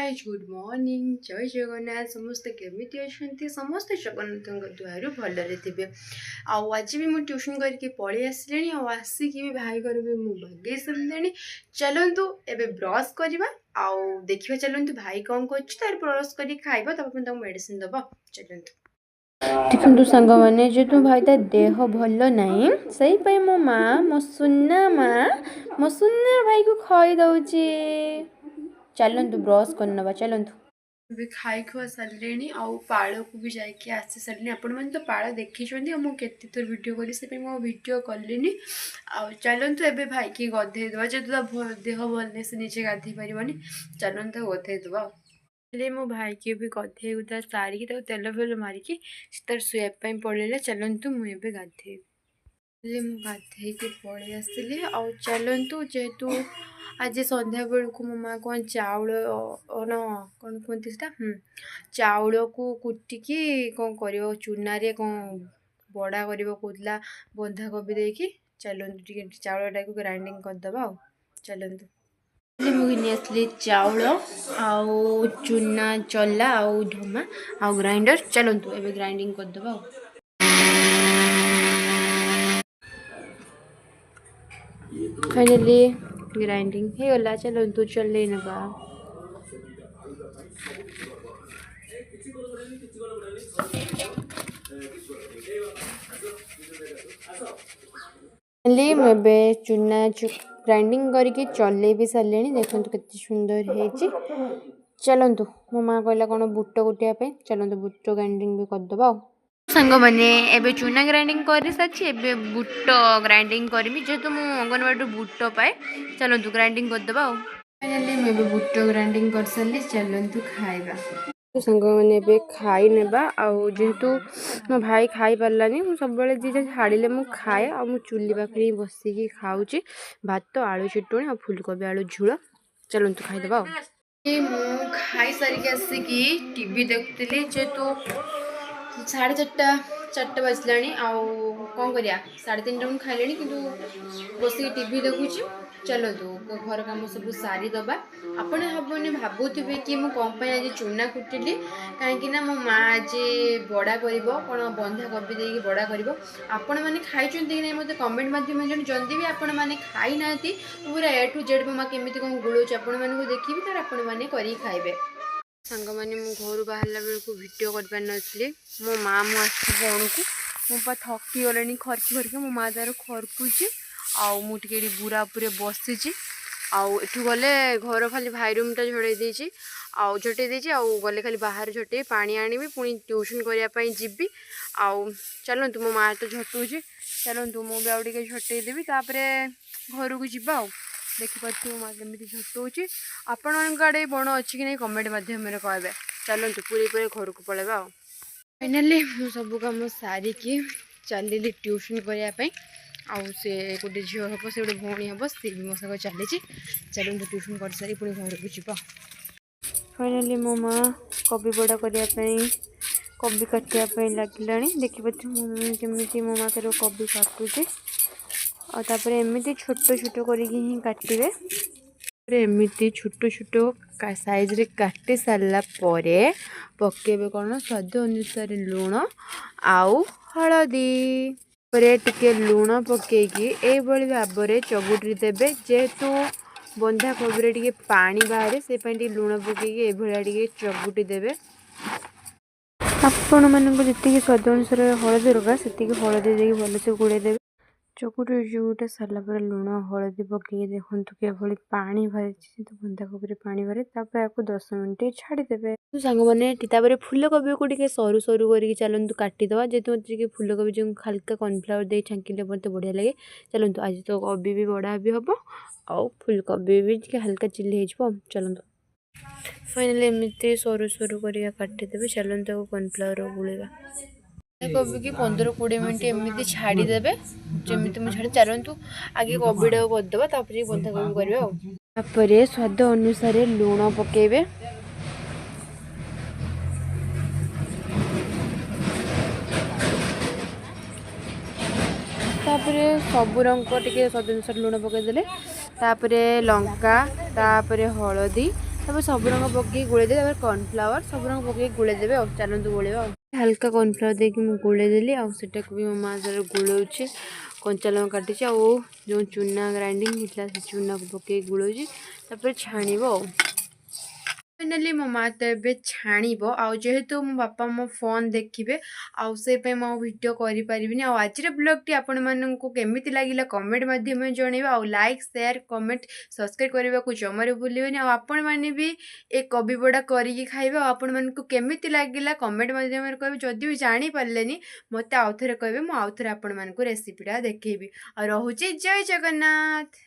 Guys good morning जय जगन्नाथ समस्ते केमिति अछंती समस्ते जगन्नाथ द्वारा भलरे थे आज भी मुझे ट्यूशन करके पलि आसिले आसिकी भी भाई घर भी मुझे बगे सारे चलतु एबे ब्रश करवा आउ देखा चलतु भाई कौन कर ब्रश कर खाइबा तब मेडिसिन दबा चलतु देखु सांग मैंने जो भाई ता देह भल नहीं से मो माँ मो सुना भाई को खाई दौची चलतु ब्रश करनवा चलतु खाई खुआ सारे आड़ को भी जाकि आसी सारे आपण मैंने तो पाड़ देखी मुझे थर भिड कर मो भिड कलिनी चलतु एबे भाई की गधे दवा जेहतु देह भल नहीं से निजे गाधे पारे चलतु गधे दवा मो भाई की भी गधे गुधा सारिकी तेल फेल मारिकी तार शुआपी पड़े चलतु मुझे गाधे गाधे पलि आसली चलतु जेहेतु आज संध्या बेलू मो माँ कौन चाउल न कौन कहती चाउल को कुटिकी कौन कर चूना कौन बड़ा कर कहला बंधाकोबी देकी चलतु चाउल टाइम ग्राइंडिंग करदे चलतु मुझे आसली चाउल आउ चूना चला आउ ढोमा आउ ग्राइंडर चलतु एबे ग्राइंडिंग करदे फाइनली ग्राइंडिंग हो गला चलतु चल नवा मुझे चूना ग्राइंडिंग करके चल भी सारे देखो के सुंदर है चलतु मो माँ कहला कौन बुट कुटापी चलतु बुट ग्राइंडिंग भी करदे सांग मैंने एबे चूना ग्राइंडिंग कर सारी एबे बुट ग्राइंडिंग करमी जेहेतु मु अंगनवाड़ी बुट पाए चलतु ग्राइंडिंग करदे फाइनली मुझे बुट ग्राइंडिंग कर सारी चलतु खाइबा सांग मैंने खाई नेबा जेहेतु मो भाई खाई पारानी मुझे सब जी छाड़े मुझे खाए आ चुली पाखे बसिकी खाऊँ भात आलू चटणी आ फुलकोबी आलू झोल चलतु खाईदे खाई सारिकी आसिकी टीवी देखुली जेहेतु 4:30 बजला कौन कर 3:30 मुझे खाइले कि बस टीवी देखुची चलतु घर कम सब सारी दबा आपण हबने भावुवे कि मुझे कौन आज चूना कुटिली कहीं मो माँ आज बड़ा कर कौन बंधाकोबी देकी बड़ा कर आपण मैंने खाई कि नहीं मत कमेंट मध्यम जल्दी भी आपण मैंने खाई ना पूरा ए टू जेड मो माँ केमी कौन गुड़ाऊँ आपण मानक देखी तर आपण मैंने खाइबे सांग मैंने मो घर बाहर बेलू भिड कर नी मो माँ मुझे फोन को मो थकी गले खरकी खरकी मो माँ तार खरकुची आउे बुरा पूरे बसी आठू गले घर खाली भाई रूमटा झड़े झटे गले खाली बाहर झटे पानी आनी पुणी ट्यूशन करने जीवी चलतु मो माँ तो झटूची चलतु मुझे आउ टे झटेदेवी घर को जीवा देखिपे मो माँ केमी झटूची आपण आड़े बण अच्छी कि नहीं कमेंट मध्यम कहबे चलतु पूरी पूरे घर को पलैबा फाइनाली मु सब कम सारिकी चलि ट्यूशन करने से गोटे झील हम से गोटे भौणी हम सी भी मो सहित चली चलते ट्यूशन कर सारी पुणी घर को जीवा फाइनाली मो माँ कबी बड़ा करने कबी काटापी लगे देखिए केमी मो माँ तार कबी काटुचे आपर एमती छोट छोट कर एमती छोट छोट साइज रे काटी सारा पकेबे कौन स्वाद अनुसार लुण आउ हलदी टिके लुण पकईकी ये भाव में चगुटी देवे जेहेतु बंधाकोबी टे पानी बाहर से लुण पकईकी ये चगुटी देवे आपण मानक जी स्वाद अनुसार हलदी दरकार से हलदी दे भलसे गुड़े देवे चकुटी जोटा सारापर लुण हलदी पकई देखूँ किभली पानी बाहरी तो बंधाकोबी पानी बाहर आपको 10 मिनट छाड़देवे सांग मैंने फुलकोबी को सरू सरू कर चलतु काटिदवा जेहतु मतलब फुलकोबी जो हल्का कॉर्नफ्लावर दे छांकिले मत बढ़िया लगे चलतु आज तो कोबी भी बड़ा भी हम आउ फुलकोबी भी हल्का चिल्ली हो चलतु फाइनली एमती सरू सरू कर काटिदेवे चलतु कॉर्नफ्लावर गुलेगा कोबी की 15-20 मिनट एमती छाड़देवे जमी मुझे छाड़ी चलतु आगे कोबीटा करदे बंधाकोबी करवा स्वाद अनुसार लुण पकेबे सब रंग टे स्वाद अनुसार लुण पकईदे लंका हलदी तापर सब रंग पकई गोलेदे कॉर्नफ्लावर सब रंग पकई गोलेदेवे और चलतु गोलेवा हल्का कॉर्नफ्लावर देकी मुझे गोलेदेली आटा को भी मो माँ सर गोलाऊे कंचा लଙ୍କା काटी जो चूना ग्राइंडिंग होता से चूना को पकई गोलाऊे छाण फाइनाली मो माँ तो ये छाणब आेतु मो बापा मो फोन देखिए आउ से मो भिडियो करें आज ब्लॉग आपण मानक केमी लगे कमेंट मध्यम जन आउ लाइक शेयर कमेंट सब्सक्राइब करने को जमार भूलें आपण मैंने भी एक कवि बड़ा करके खाइबे आपण मानक केमी लगे कमेंट मध्यम कह जदि भी जापारे मत आउ थे कहे मुझे आउ थे आपण मानक रेसीपीटा देखी आ रोचे जय जगन्नाथ।